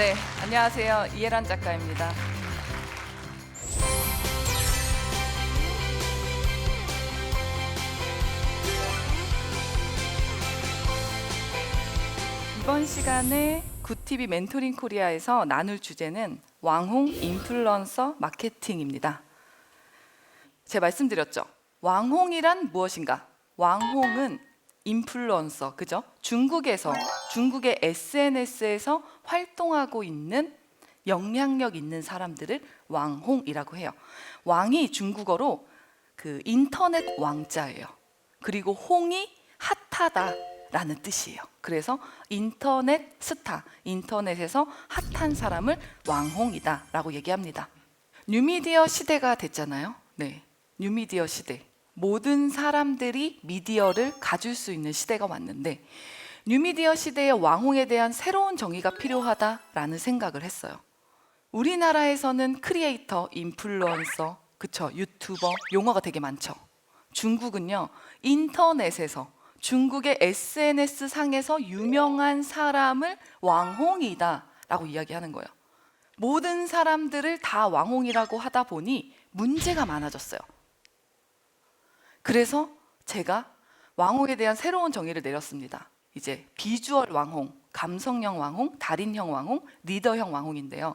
네, 안녕하세요. 이혜란 작가입니다. 이번 시간에 굿TV 멘토링 코리아에서 나눌 주제는 왕홍 인플루언서 마케팅입니다. 제가 말씀드렸죠. 왕홍이란 무엇인가? 왕홍은 인플루언서, 그죠? 중국의 SNS에서 활동하고 있는 영향력 있는 사람들을 왕홍이라고 해요. 왕이 중국어로 그 인터넷 왕자예요. 그리고 홍이 핫하다라는 뜻이에요. 그래서 인터넷 스타, 인터넷에서 핫한 사람을 왕홍이다라고 얘기합니다. 뉴미디어 시대가 됐잖아요. 네, 뉴미디어 시대. 모든 사람들이 미디어를 가질 수 있는 시대가 왔는데 뉴미디어 시대의 왕홍에 대한 새로운 정의가 필요하다라는 생각을 했어요. 우리나라에서는 크리에이터, 인플루언서, 그쵸, 유튜버 용어가 되게 많죠. 중국은요, 인터넷에서 중국의 SNS 상에서 유명한 사람을 왕홍이다 라고 이야기하는 거예요. 모든 사람들을 다 왕홍이라고 하다 보니 문제가 많아졌어요. 그래서 제가 왕홍에 대한 새로운 정의를 내렸습니다. 이제 비주얼 왕홍, 감성형 왕홍, 달인형 왕홍, 리더형 왕홍인데요.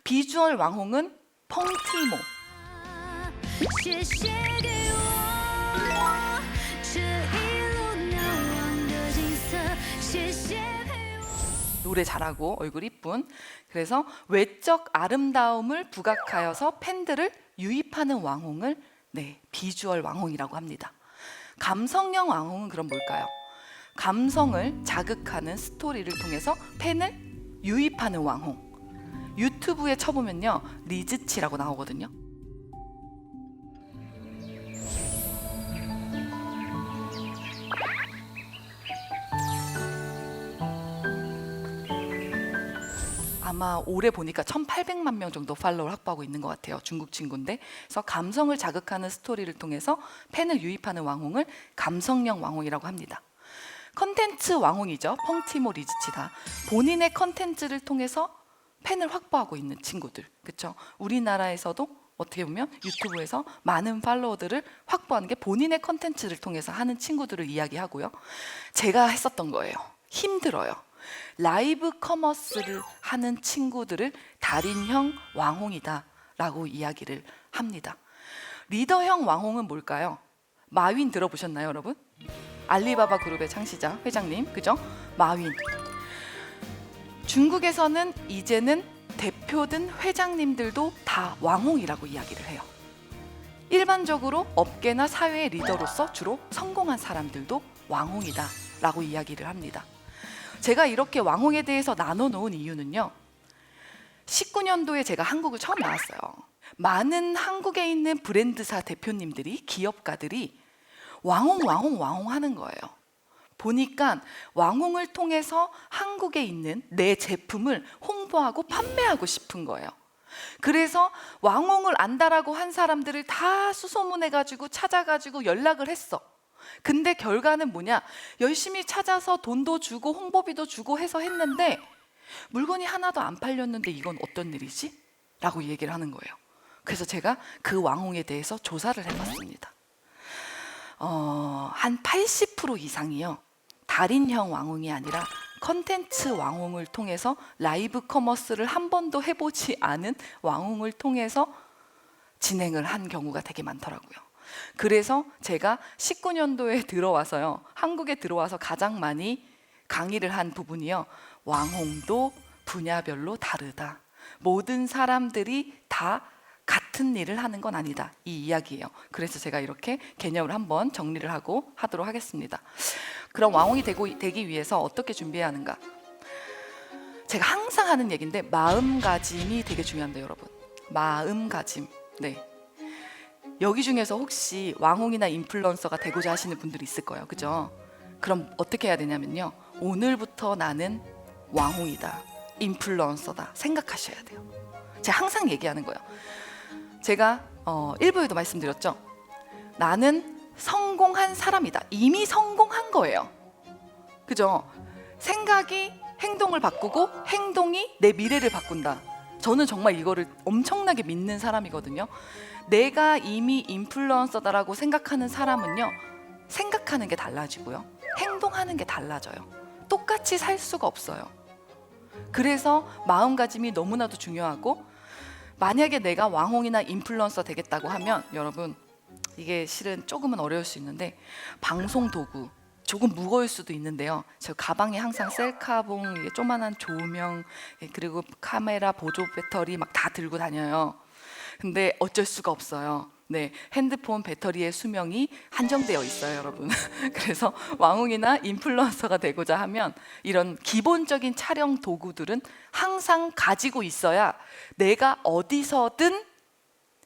비주얼 왕홍은 펑티모, 노래 잘하고 얼굴 이쁜, 그래서 외적 아름다움을 부각하여서 팬들을 유입하는 왕홍을 비주얼 왕홍이라고 합니다. 감성형 왕홍은 그럼 뭘까요? 감성을 자극하는 스토리를 통해서 팬을 유입하는 왕홍. 유튜브에 쳐보면요, 리즈치라고 나오거든요. 아마 올해 보니까 1,800만 명 정도 팔로워를 확보하고 있는 것 같아요. 중국 친구인데. 그래서 감성을 자극하는 스토리를 통해서 팬을 유입하는 왕홍을 감성형 왕홍이라고 합니다. 컨텐츠 왕홍이죠. 펑티모 리즈치다. 본인의 컨텐츠를 통해서 팬을 확보하고 있는 친구들. 그렇죠? 우리나라에서도 어떻게 보면 유튜브에서 많은 팔로워들을 확보하는 게 본인의 컨텐츠를 통해서 하는 친구들을 이야기하고요. 제가 했었던 거예요. 힘들어요. 라이브 커머스를 하는 친구들을 달인형 왕홍이다 라고 이야기를 합니다. 리더형 왕홍은 뭘까요? 마윈 들어보셨나요, 여러분? 알리바바 그룹의 창시자 회장님, 그죠? 마윈. 중국에서는 이제는 대표든 회장님들도 다 왕홍이라고 이야기를 해요. 일반적으로 업계나 사회의 리더로서 주로 성공한 사람들도 왕홍이다 라고 이야기를 합니다. 제가 이렇게 왕홍에 대해서 나눠놓은 이유는요, 19년도에 제가 한국을 처음 나왔어요. 많은 한국에 있는 브랜드사 대표님들이, 기업가들이 왕홍 하는 거예요. 보니까 왕홍을 통해서 한국에 있는 내 제품을 홍보하고 판매하고 싶은 거예요. 그래서 왕홍을 안다라고 한 사람들을 다 수소문해가지고 찾아가지고 연락을 했어. 근데 결과는 뭐냐? 열심히 찾아서 돈도 주고 홍보비도 주고 해서 했는데 물건이 하나도 안 팔렸는데 이건 어떤 일이지? 라고 얘기를 하는 거예요. 그래서 제가 그 왕홍에 대해서 조사를 해봤습니다. 한 80% 이상이요, 달인형 왕홍이 아니라 컨텐츠 왕홍을 통해서 라이브 커머스를 한 번도 해보지 않은 왕홍을 통해서 진행을 한 경우가 되게 많더라고요. 그래서 제가 19년도에 들어와서요, 한국에 들어와서 가장 많이 강의를 한 부분이요, 왕홍도 분야별로 다르다. 모든 사람들이 다 같은 일을 하는 건 아니다. 이 이야기예요. 그래서 제가 이렇게 개념을 한번 정리를 하도록 하겠습니다. 그럼 왕홍이 되기 위해서 어떻게 준비해야 하는가? 제가 항상 하는 얘기인데 마음가짐이 되게 중요한데요, 여러분. 마음가짐. 네. 여기 중에서 혹시 왕홍이나 인플루언서가 되고자 하시는 분들이 있을 거예요. 그죠? 그럼 어떻게 해야 되냐면요, 오늘부터 나는 왕홍이다, 인플루언서다 생각하셔야 돼요. 제가 항상 얘기하는 거예요. 제가 1부에도 말씀드렸죠. 나는 성공한 사람이다. 이미 성공한 거예요. 그죠? 생각이 행동을 바꾸고 행동이 내 미래를 바꾼다. 저는 정말 이거를 엄청나게 믿는 사람이거든요. 내가 이미 인플루언서다라고 생각하는 사람은요, 생각하는 게 달라지고요, 행동하는 게 달라져요. 똑같이 살 수가 없어요. 그래서 마음가짐이 너무나도 중요하고, 만약에 내가 왕홍이나 인플루언서 되겠다고 하면 여러분, 이게 실은 조금은 어려울 수 있는데 방송 도구 조금 무거울 수도 있는데요. 저 가방에 항상 셀카봉, 이게 조만한 조명, 그리고 카메라, 보조 배터리 막 다 들고 다녀요. 근데 어쩔 수가 없어요. 네, 핸드폰 배터리의 수명이 한정되어 있어요, 여러분. 그래서 왕홍이나 인플루언서가 되고자 하면 이런 기본적인 촬영 도구들은 항상 가지고 있어야 내가 어디서든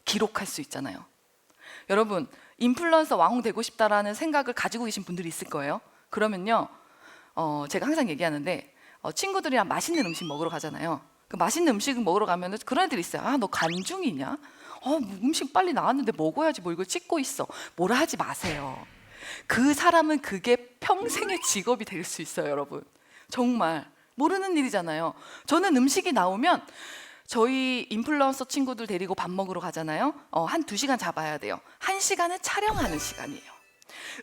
기록할 수 있잖아요. 여러분, 인플루언서 왕홍 되고 싶다라는 생각을 가지고 계신 분들이 있을 거예요. 그러면요, 제가 항상 얘기하는데, 친구들이랑 맛있는 음식 먹으러 가잖아요. 그 맛있는 음식을 먹으러 가면 그런 애들이 있어요. 아, 너 간중이냐? 음식 빨리 나왔는데 먹어야지, 뭐 이걸 찍고 있어. 뭐라 하지 마세요. 그 사람은 그게 평생의 직업이 될 수 있어요, 여러분. 정말 모르는 일이잖아요. 저는 음식이 나오면 저희 인플루언서 친구들 데리고 밥 먹으러 가잖아요. 한 2시간 잡아야 돼요. 1시간은 촬영하는 시간이에요.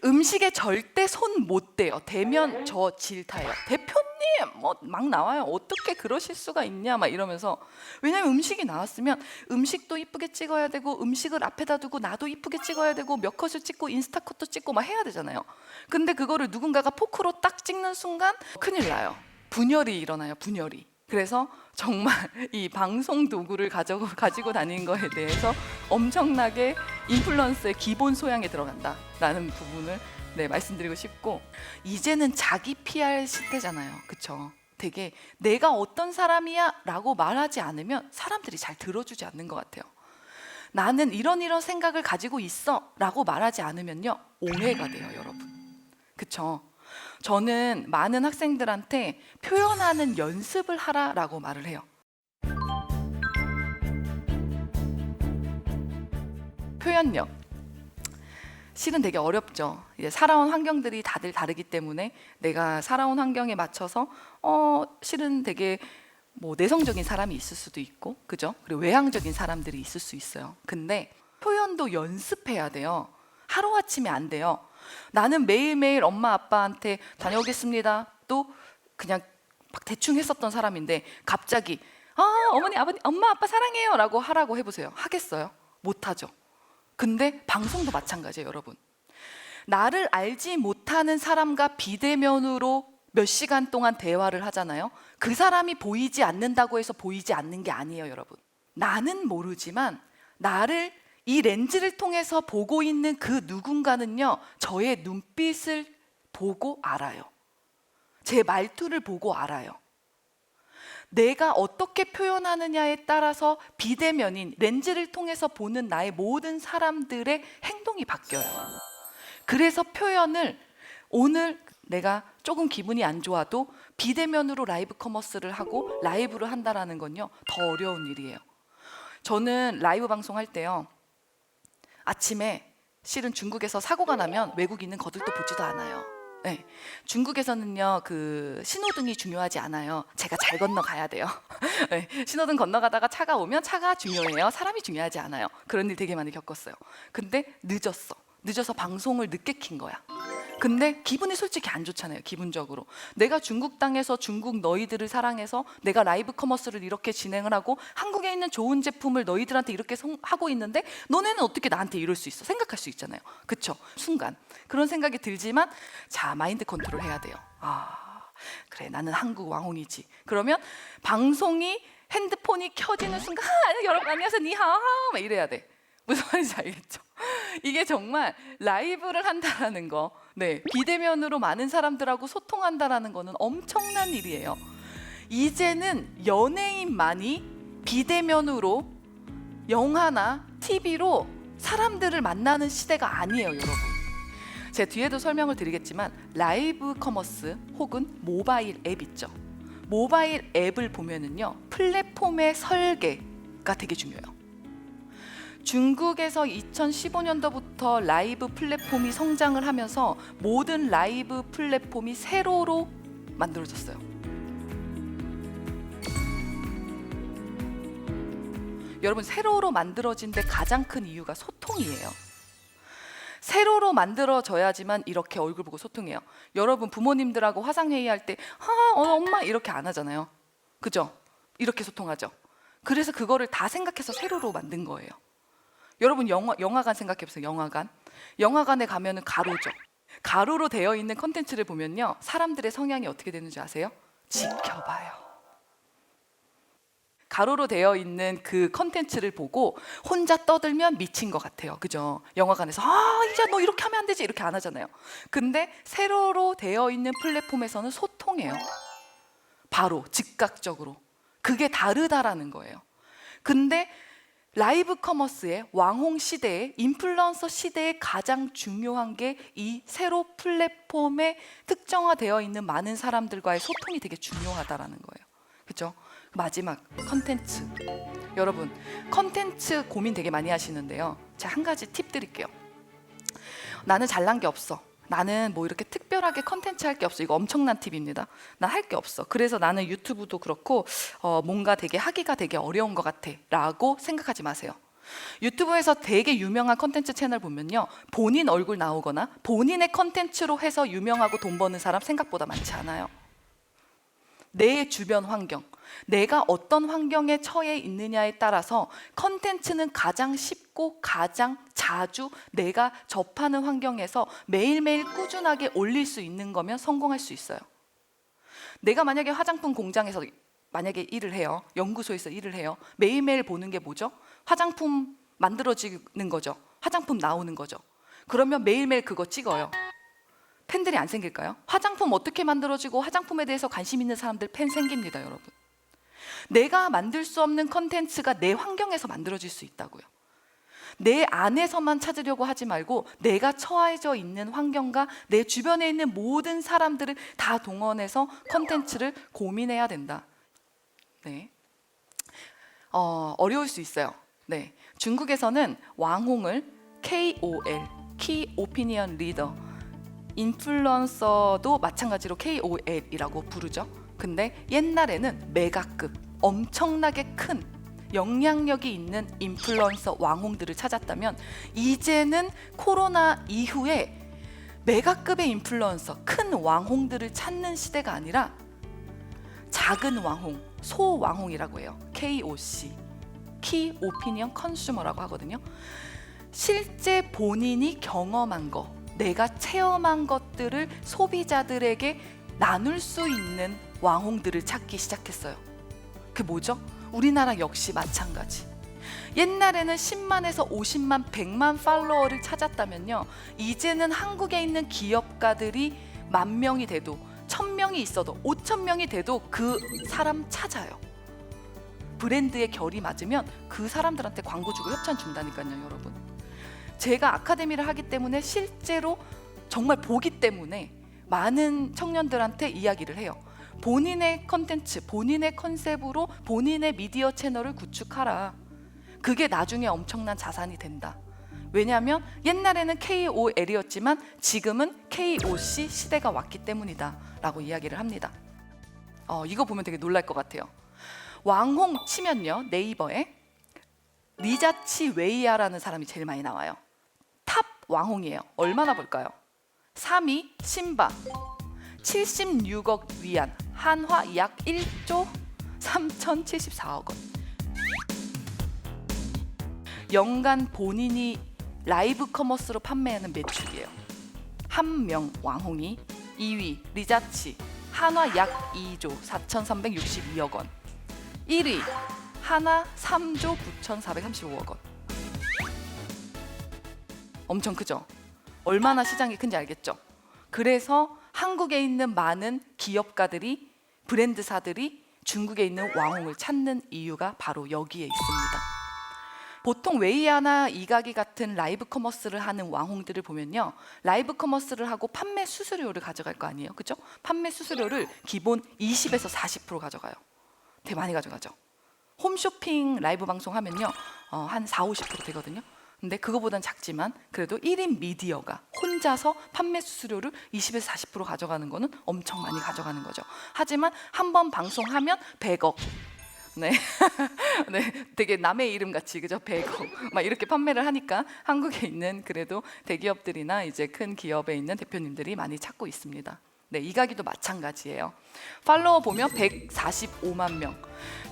음식에 절대 손 못 대요. 대면 저 질타해요. 대표님 뭐 막 나와요. 어떻게 그러실 수가 있냐 막 이러면서. 왜냐면 음식이 나왔으면 음식도 이쁘게 찍어야 되고, 음식을 앞에다 두고 나도 이쁘게 찍어야 되고, 몇 컷을 찍고 인스타컷도 찍고 막 해야 되잖아요. 근데 그거를 누군가가 포크로 딱 찍는 순간 큰일 나요. 분열이 일어나요, 분열이. 그래서 정말 이 방송 도구를 가지고 다니는 거에 대해서 엄청나게 인플루언서의 기본 소양에 들어간다라는 부분을 말씀드리고 싶고, 이제는 자기 PR 시대잖아요. 그쵸? 되게 내가 어떤 사람이야 라고 말하지 않으면 사람들이 잘 들어주지 않는 것 같아요. 나는 이런 생각을 가지고 있어 라고 말하지 않으면요, 오해가 돼요, 여러분. 그쵸? 저는 많은 학생들한테 표현하는 연습을 하라라고 말을 해요. 표현력. 실은 되게 어렵죠. 이제 살아온 환경들이 다들 다르기 때문에 내가 살아온 환경에 맞춰서 실은 되게 뭐 내성적인 사람이 있을 수도 있고, 그죠? 그리고 외향적인 사람들이 있을 수 있어요. 근데 표현도 연습해야 돼요. 하루아침에 안 돼요. 나는 매일매일 엄마 아빠한테 다녀오겠습니다 또 그냥 막 대충 했었던 사람인데, 갑자기 어머니 아버님 엄마 아빠 사랑해요 라고 하라고 해보세요. 하겠어요? 못하죠. 근데 방송도 마찬가지예요, 여러분. 나를 알지 못하는 사람과 비대면으로 몇 시간 동안 대화를 하잖아요. 그 사람이 보이지 않는다고 해서 보이지 않는 게 아니에요, 여러분. 나는 모르지만 나를 이 렌즈를 통해서 보고 있는 그 누군가는요, 저의 눈빛을 보고 알아요. 제 말투를 보고 알아요. 내가 어떻게 표현하느냐에 따라서 비대면인 렌즈를 통해서 보는 나의 모든 사람들의 행동이 바뀌어요. 그래서 표현을, 오늘 내가 조금 기분이 안 좋아도 비대면으로 라이브 커머스를 하고 라이브를 한다라는 건요, 더 어려운 일이에요. 저는 라이브 방송할 때요, 아침에 실은 중국에서 사고가 나면 외국인은 거들떠 보지도 않아요. 네. 중국에서는요, 그 신호등이 중요하지 않아요. 제가 잘 건너가야 돼요. 네. 신호등 건너가다가 차가 오면 차가 중요해요. 사람이 중요하지 않아요. 그런 일 되게 많이 겪었어요. 근데 늦어서 방송을 늦게 킨 거야. 근데 기분이 솔직히 안 좋잖아요, 기분적으로. 내가 중국 땅에서 중국 너희들을 사랑해서 내가 라이브 커머스를 이렇게 진행을 하고 한국에 있는 좋은 제품을 너희들한테 이렇게 하고 있는데 너네는 어떻게 나한테 이럴 수 있어? 생각할 수 있잖아요. 그쵸? 순간 그런 생각이 들지만, 자, 마인드 컨트롤 해야 돼요. 그래, 나는 한국 왕홍이지. 그러면 방송이, 핸드폰이 켜지는 순간 여러분 안녕하세요, 니하오 막 이래야 돼. 무슨 말인지 알겠죠? 이게 정말 라이브를 한다라는 거, 비대면으로 많은 사람들하고 소통한다라는 거는 엄청난 일이에요. 이제는 연예인만이 비대면으로 영화나 TV로 사람들을 만나는 시대가 아니에요, 여러분. 제가 뒤에도 설명을 드리겠지만 라이브 커머스 혹은 모바일 앱 있죠. 모바일 앱을 보면은요, 플랫폼의 설계가 되게 중요해요. 중국에서 2015년도부터 라이브 플랫폼이 성장을 하면서 모든 라이브 플랫폼이 세로로 만들어졌어요. 여러분, 세로로 만들어진 데 가장 큰 이유가 소통이에요. 세로로 만들어져야지만 이렇게 얼굴 보고 소통해요. 여러분, 부모님들하고 화상회의할 때 엄마 이렇게 안 하잖아요. 그죠? 이렇게 소통하죠. 그래서 그거를 다 생각해서 세로로 만든 거예요. 여러분, 영화관 생각해보세요. 영화관에 가면은 가로죠. 가로로 되어 있는 컨텐츠를 보면요, 사람들의 성향이 어떻게 되는지 아세요? 지켜봐요. 가로로 되어 있는 그 컨텐츠를 보고 혼자 떠들면 미친 것 같아요. 그죠? 영화관에서 이제 너 이렇게 하면 안 되지 이렇게 안 하잖아요. 근데 세로로 되어 있는 플랫폼에서는 소통해요. 바로 즉각적으로. 그게 다르다라는 거예요. 근데 라이브 커머스의 왕홍 시대에, 인플루언서 시대에 가장 중요한 게 이 세로 플랫폼에 특정화되어 있는 많은 사람들과의 소통이 되게 중요하다라는 거예요. 그죠? 마지막, 컨텐츠. 여러분, 컨텐츠 고민 되게 많이 하시는데요, 제가 한 가지 팁 드릴게요. 나는 잘난 게 없어, 나는 뭐 이렇게 특별하게 컨텐츠 할 게 없어. 이거 엄청난 팁입니다. 난 할 게 없어. 그래서 나는 유튜브도 그렇고 뭔가 되게 하기가 되게 어려운 것 같아 라고 생각하지 마세요. 유튜브에서 되게 유명한 컨텐츠 채널 보면요, 본인 얼굴 나오거나 본인의 컨텐츠로 해서 유명하고 돈 버는 사람 생각보다 많지 않아요. 내 주변 환경, 내가 어떤 환경에 처해 있느냐에 따라서 컨텐츠는 가장 쉽고 가장 자주 내가 접하는 환경에서 매일매일 꾸준하게 올릴 수 있는 거면 성공할 수 있어요. 내가 만약에 화장품 공장에서 만약에 일을 해요. 연구소에서 일을 해요. 매일매일 보는 게 뭐죠? 화장품 만들어지는 거죠. 화장품 나오는 거죠. 그러면 매일매일 그거 찍어요. 팬들이 안 생길까요? 화장품 어떻게 만들어지고 화장품에 대해서 관심 있는 사람들 팬 생깁니다, 여러분. 내가 만들 수 없는 컨텐츠가 내 환경에서 만들어질 수 있다고요. 내 안에서만 찾으려고 하지 말고 내가 처해져 있는 환경과 내 주변에 있는 모든 사람들을 다 동원해서 컨텐츠를 고민해야 된다. 네. 어려울 수 있어요. 네. 중국에서는 왕홍을 KOL, Key Opinion Leader, 인플루언서도 마찬가지로 KOL이라고 부르죠. 근데 옛날에는 메가급, 엄청나게 큰 영향력이 있는 인플루언서 왕홍들을 찾았다면, 이제는 코로나 이후에 메가급의 인플루언서, 큰 왕홍들을 찾는 시대가 아니라 작은 왕홍, 소왕홍이라고 해요. KOC, Key Opinion Consumer라고 하거든요. 실제 본인이 경험한 거, 내가 체험한 것들을 소비자들에게 나눌 수 있는 왕홍들을 찾기 시작했어요. 그게 뭐죠? 우리나라 역시 마찬가지. 옛날에는 10만에서 50만, 100만 팔로워를 찾았다면요, 이제는 한국에 있는 기업가들이 10,000명이 돼도, 1000명이 있어도, 5000명이 돼도 그 사람 찾아요. 브랜드의 결이 맞으면 그 사람들한테 광고 주고 협찬 준다니까요, 여러분. 제가 아카데미를 하기 때문에 실제로 정말 보기 때문에 많은 청년들한테 이야기를 해요. 본인의 컨텐츠, 본인의 컨셉으로 본인의 미디어 채널을 구축하라. 그게 나중에 엄청난 자산이 된다. 왜냐하면 옛날에는 KOL이었지만 지금은 KOC 시대가 왔기 때문이다 라고 이야기를 합니다. 이거 보면 되게 놀랄 것 같아요. 왕홍 치면요, 네이버에 리자치 웨이야라는 사람이 제일 많이 나와요. 탑 왕홍이에요. 얼마나 볼까요? 3위 신바, 76억 위안, 한화 약 1조 3,074억 원. 연간 본인이 라이브 커머스로 판매하는 매출이에요. 한 명 왕홍이 2위 리자치, 한화 약 2조 4,362억 원. 1위 하나 3조 9,435억 원. 엄청 크죠? 얼마나 시장이 큰지 알겠죠? 그래서 한국에 있는 많은 기업가들이, 브랜드사들이 중국에 있는 왕홍을 찾는 이유가 바로 여기에 있습니다. 보통 웨이야나 이가기 같은 라이브 커머스를 하는 왕홍들을 보면요, 라이브 커머스를 하고 판매 수수료를 가져갈 거 아니에요, 그죠? 판매 수수료를 기본 20에서 40% 가져가요. 되게 많이 가져가죠. 홈쇼핑 라이브 방송 하면요, 한 40~50% 되거든요. 근데 그거보단 작지만 그래도 1인 미디어가 혼자서 판매 수수료를 20에서 40% 가져가는 거는 엄청 많이 가져가는 거죠. 하지만 한 번 방송하면 100억, 네. 네, 되게 남의 이름 같이 그죠? 베거 막 이렇게 판매를 하니까 한국에 있는 그래도 대기업들이나 이제 큰 기업에 있는 대표님들이 많이 찾고 있습니다. 네, 이가기도 마찬가지예요. 팔로워 보면 145만 명.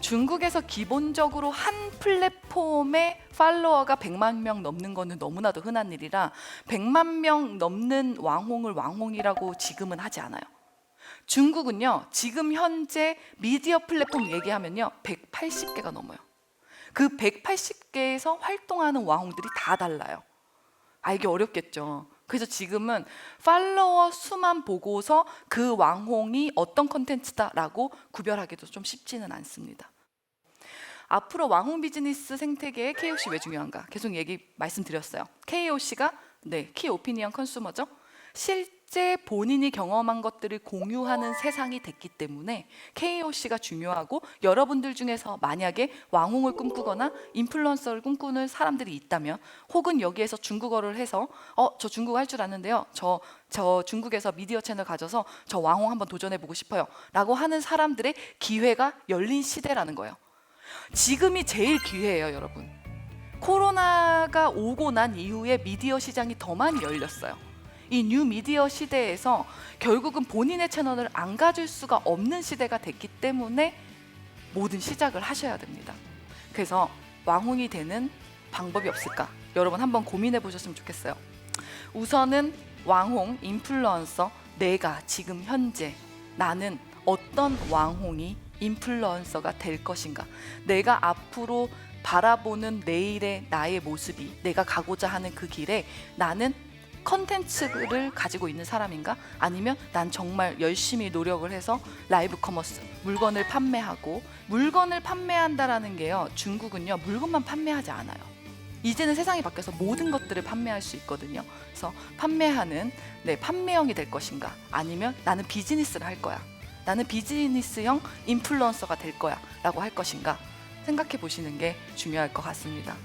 중국에서 기본적으로 한 플랫폼에 팔로워가 100만 명 넘는 거는 너무나도 흔한 일이라 100만 명 넘는 왕홍을 왕홍이라고 지금은 하지 않아요. 중국은요, 지금 현재 미디어 플랫폼 얘기하면요 180개가 넘어요. 그 180개에서 활동하는 왕홍들이 다 달라요. 알기 어렵겠죠. 그래서 지금은 팔로워 수만 보고서 그 왕홍이 어떤 컨텐츠다라고 구별하기도 좀 쉽지는 않습니다. 앞으로 왕홍 비즈니스 생태계에 KOC 왜 중요한가? 계속 말씀드렸어요. KOC가 키 오피니언 컨슈머죠. 실제 본인이 경험한 것들을 공유하는 세상이 됐기 때문에 KOC가 중요하고, 여러분들 중에서 만약에 왕홍을 꿈꾸거나 인플루언서를 꿈꾸는 사람들이 있다면, 혹은 여기에서 중국어를 해서 저 중국어 할 줄 아는데요, 저 중국에서 미디어 채널 가져서 저 왕홍 한번 도전해 보고 싶어요 라고 하는 사람들의 기회가 열린 시대라는 거예요. 지금이 제일 기회예요, 여러분. 코로나가 오고 난 이후에 미디어 시장이 더 많이 열렸어요. 이 뉴 미디어 시대에서 결국은 본인의 채널을 안 가질 수가 없는 시대가 됐기 때문에 모든 시작을 하셔야 됩니다. 그래서 왕홍이 되는 방법이 없을까? 여러분 한번 고민해 보셨으면 좋겠어요. 우선은 왕홍, 인플루언서, 내가 지금 현재 나는 어떤 왕홍이 인플루언서가 될 것인가? 내가 앞으로 바라보는 내일의 나의 모습이, 내가 가고자 하는 그 길에 나는 컨텐츠를 가지고 있는 사람인가? 아니면 난 정말 열심히 노력을 해서 라이브 커머스, 물건을 판매하고, 물건을 판매한다라는 게요, 중국은요 물건만 판매하지 않아요. 이제는 세상이 바뀌어서 모든 것들을 판매할 수 있거든요. 그래서 판매하는 판매형이 될 것인가? 아니면 나는 비즈니스를 할 거야, 나는 비즈니스형 인플루언서가 될 거야 라고 할 것인가? 생각해 보시는 게 중요할 것 같습니다.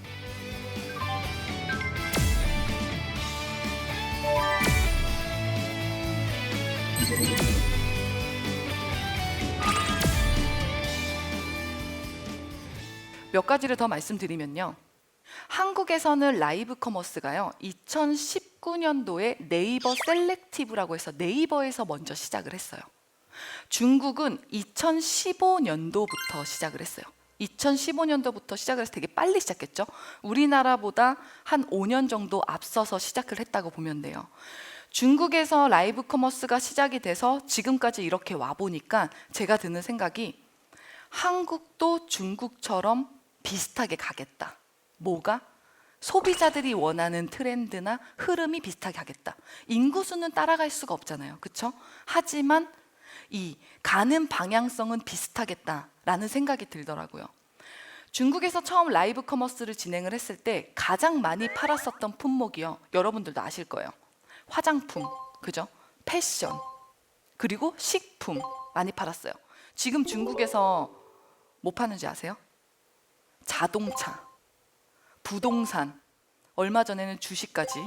몇 가지를 더 말씀드리면요, 한국에서는 라이브 커머스가요 2019년도에 네이버 셀렉티브라고 해서 네이버에서 먼저 시작을 했어요. 중국은 2015년도부터 시작을 했어요. 2015년도부터 시작을 해서 되게 빨리 시작했죠. 우리나라보다 한 5년 정도 앞서서 시작을 했다고 보면 돼요. 중국에서 라이브 커머스가 시작이 돼서 지금까지 이렇게 와보니까 제가 드는 생각이, 한국도 중국처럼 비슷하게 가겠다. 뭐가? 소비자들이 원하는 트렌드나 흐름이 비슷하게 하겠다. 인구수는 따라갈 수가 없잖아요, 그렇죠? 하지만 이 가는 방향성은 비슷하겠다라는 생각이 들더라고요. 중국에서 처음 라이브 커머스를 진행을 했을 때 가장 많이 팔았었던 품목이요, 여러분들도 아실 거예요. 화장품, 그죠? 패션, 그리고 식품 많이 팔았어요. 지금 중국에서 뭐 파는지 아세요? 자동차, 부동산, 얼마 전에는 주식까지,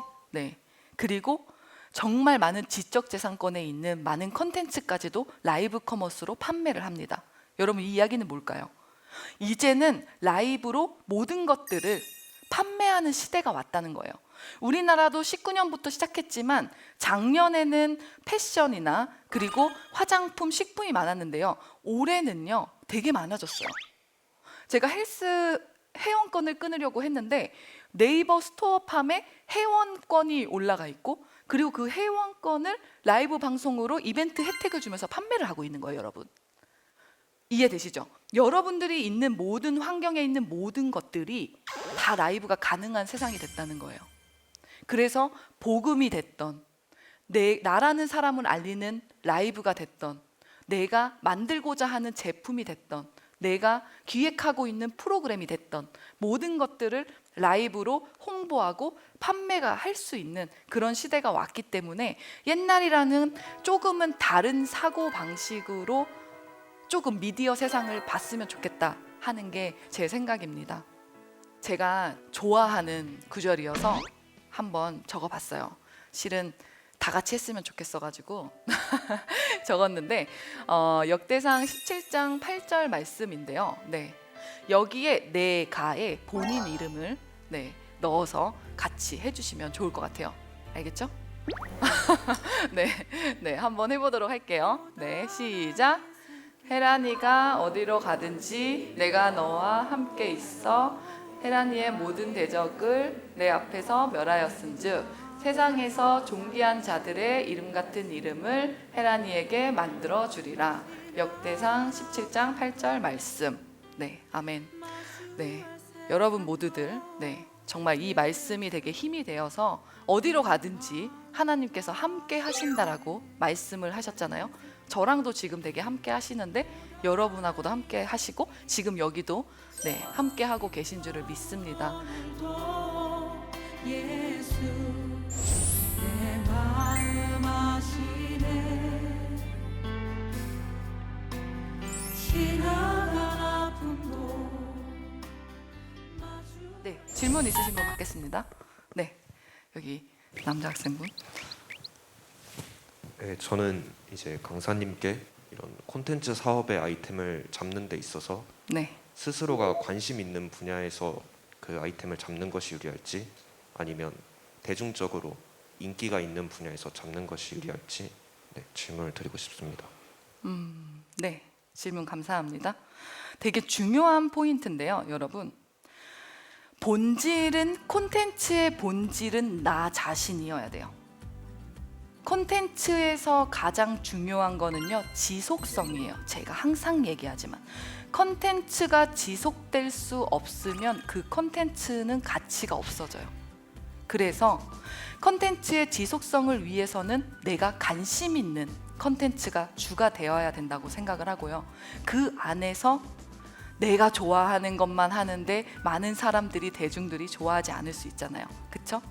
그리고 정말 많은 지적재산권에 있는 많은 컨텐츠까지도 라이브 커머스로 판매를 합니다. 여러분, 이 이야기는 뭘까요? 이제는 라이브로 모든 것들을 판매하는 시대가 왔다는 거예요. 우리나라도 19년부터 시작했지만 작년에는 패션이나 그리고 화장품, 식품이 많았는데요, 올해는요 되게 많아졌어요. 제가 헬스 회원권을 끊으려고 했는데 네이버 스토어팜에 회원권이 올라가 있고, 그리고 그 회원권을 라이브 방송으로 이벤트 혜택을 주면서 판매를 하고 있는 거예요. 여러분, 이해되시죠? 여러분들이 있는 모든 환경에 있는 모든 것들이 다 라이브가 가능한 세상이 됐다는 거예요. 그래서 복음이 됐던, 나라는 사람을 알리는 라이브가 됐던, 내가 만들고자 하는 제품이 됐던, 내가 기획하고 있는 프로그램이 됐던, 모든 것들을 라이브로 홍보하고 판매가 할 수 있는 그런 시대가 왔기 때문에 옛날이라는 조금은 다른 사고 방식으로 조금 미디어 세상을 봤으면 좋겠다 하는 게 제 생각입니다. 제가 좋아하는 구절이어서 한번 적어봤어요. 실은 다 같이 했으면 좋겠어가지고 적었는데 역대상 17장 8절 말씀인데요. 여기에 내가에 본인 이름을 넣어서 같이 해주시면 좋을 것 같아요. 알겠죠? 네, 한번 해보도록 할게요. 네, 시작. 혜란이가 어디로 가든지 내가 너와 함께 있어 혜란이의 모든 대적을 내 앞에서 멸하였은즉 세상에서 존귀한 자들의 이름 같은 이름을 혜란이에게 만들어 주리라. 역대상 17장 8절 말씀. 네, 아멘. 네, 여러분 모두들 정말 이 말씀이 되게 힘이 되어서 어디로 가든지 하나님께서 함께 하신다라고 말씀을 하셨잖아요. 저랑도 지금 되게 함께 하시는데 여러분하고도 함께 하시고 지금 여기도 함께 하고 계신 줄을 믿습니다. 예수 내 마음 아시네 지나간 아픔도 네, 질문 있으신 분 받겠습니다. 네, 여기 남자 학생분. 네, 저는 이제 강사님께 이런 콘텐츠 사업의 아이템을 잡는 데 있어서 스스로가 관심 있는 분야에서 그 아이템을 잡는 것이 유리할지 아니면 대중적으로 인기가 있는 분야에서 잡는 것이 유리할지 질문을 드리고 싶습니다. 네, 질문 감사합니다. 되게 중요한 포인트인데요, 여러분. 본질은 콘텐츠의 본질은 나 자신이어야 돼요. 콘텐츠에서 가장 중요한 거는요, 지속성이에요. 제가 항상 얘기하지만 콘텐츠가 지속될 수 없으면 그 콘텐츠는 가치가 없어져요. 그래서 콘텐츠의 지속성을 위해서는 내가 관심 있는 콘텐츠가 주가 되어야 된다고 생각을 하고요. 그 안에서 내가 좋아하는 것만 하는데 많은 사람들이 대중들이 좋아하지 않을 수 있잖아요. 그쵸?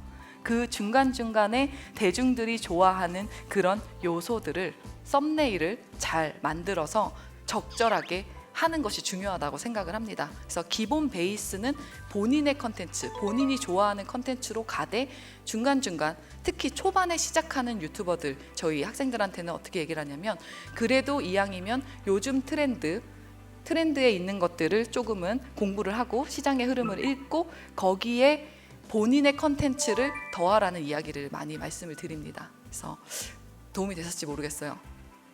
그 중간중간에 대중들이 좋아하는 그런 요소들을 썸네일을 잘 만들어서 적절하게 하는 것이 중요하다고 생각을 합니다. 그래서 기본 베이스는 본인의 컨텐츠, 본인이 좋아하는 컨텐츠로 가되 중간중간 특히 초반에 시작하는 유튜버들 저희 학생들한테는 어떻게 얘기를 하냐면 그래도 이왕이면 요즘 트렌드에 있는 것들을 조금은 공부를 하고 시장의 흐름을 읽고 거기에 본인의 컨텐츠를 더하라는 이야기를 많이 말씀을 드립니다. 그래서 도움이 되셨을지 모르겠어요.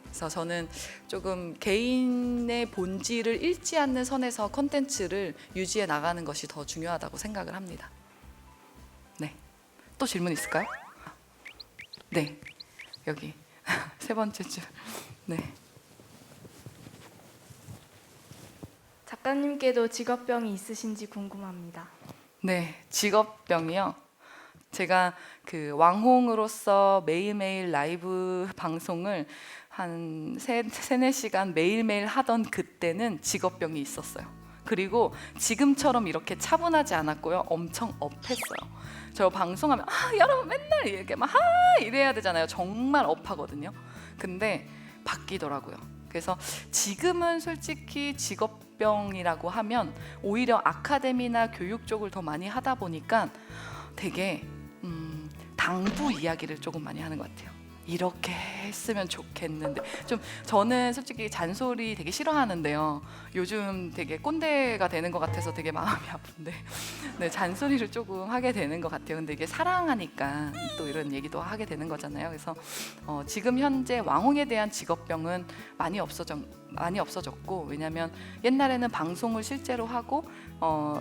그래서 저는 조금 개인의 본질을 잃지 않는 선에서 컨텐츠를 유지해 나가는 것이 더 중요하다고 생각을 합니다. 네, 또 질문 있을까요? 네, 여기 세 번째 줄. 네. 작가님께도 직업병이 있으신지 궁금합니다. 네, 직업병이요. 제가 그 왕홍으로서 매일매일 라이브 방송을 한 3-4시간 매일매일 하던 그때는 직업병이 있었어요. 그리고 지금처럼 이렇게 차분하지 않았고요. 엄청 업했어요. 저 방송하면 여러분 맨날 이렇게 막 이래야 되잖아요. 정말 업하거든요. 근데 바뀌더라고요. 그래서 지금은 솔직히 직업병이라고 하면 오히려 아카데미나 교육 쪽을 더 많이 하다 보니까 되게 당부 이야기를 조금 많이 하는 것 같아요. 이렇게 했으면 좋겠는데 좀 저는 솔직히 잔소리 되게 싫어하는데요. 요즘 되게 꼰대가 되는 것 같아서 되게 마음이 아픈데 잔소리를 조금 하게 되는 것 같아요. 근데 이게 사랑하니까 또 이런 얘기도 하게 되는 거잖아요. 그래서 지금 현재 왕홍에 대한 직업병은 많이 없어졌고 왜냐하면 옛날에는 방송을 실제로 하고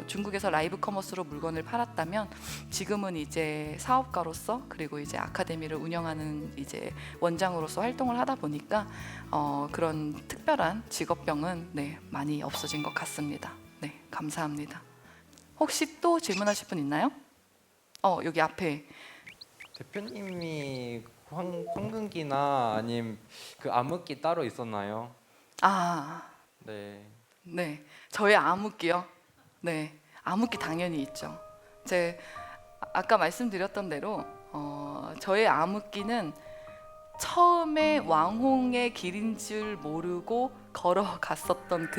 중국에서 라이브 커머스로 물건을 팔았다면 지금은 이제 사업가로서 그리고 이제 아카데미를 운영하는 이제 원장으로서 활동을 하다 보니까 그런 특별한 직업병은 많이 없어진 것 같습니다. 네, 감사합니다. 혹시 또 질문하실 분 있나요? 여기 앞에. 대표님이 황금기나 아님 그 암흑기 따로 있었나요? 네, 저의 암흑기요. 네, 암흑기 당연히 있죠. 아까 말씀드렸던 대로 저의 암흑기는 처음에 왕홍의 길인 줄 모르고 걸어갔었던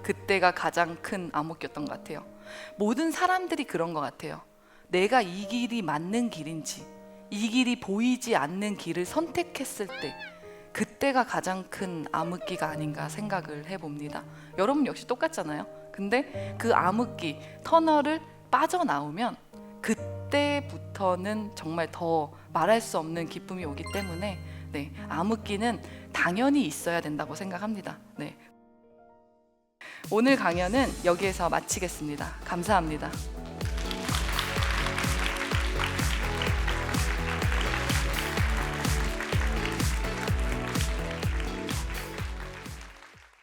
그때가 가장 큰 암흑기였던 것 같아요. 모든 사람들이 그런 것 같아요. 내가 이 길이 맞는 길인지 이 길이 보이지 않는 길을 선택했을 때 그때가 가장 큰 암흑기가 아닌가 생각을 해봅니다. 여러분 역시 똑같잖아요. 근데 그 암흑기, 터널을 빠져나오면 그때부터는 정말 더 말할 수 없는 기쁨이 오기 때문에 네, 암흑기는 당연히 있어야 된다고 생각합니다. 네. 오늘 강연은 여기에서 마치겠습니다. 감사합니다.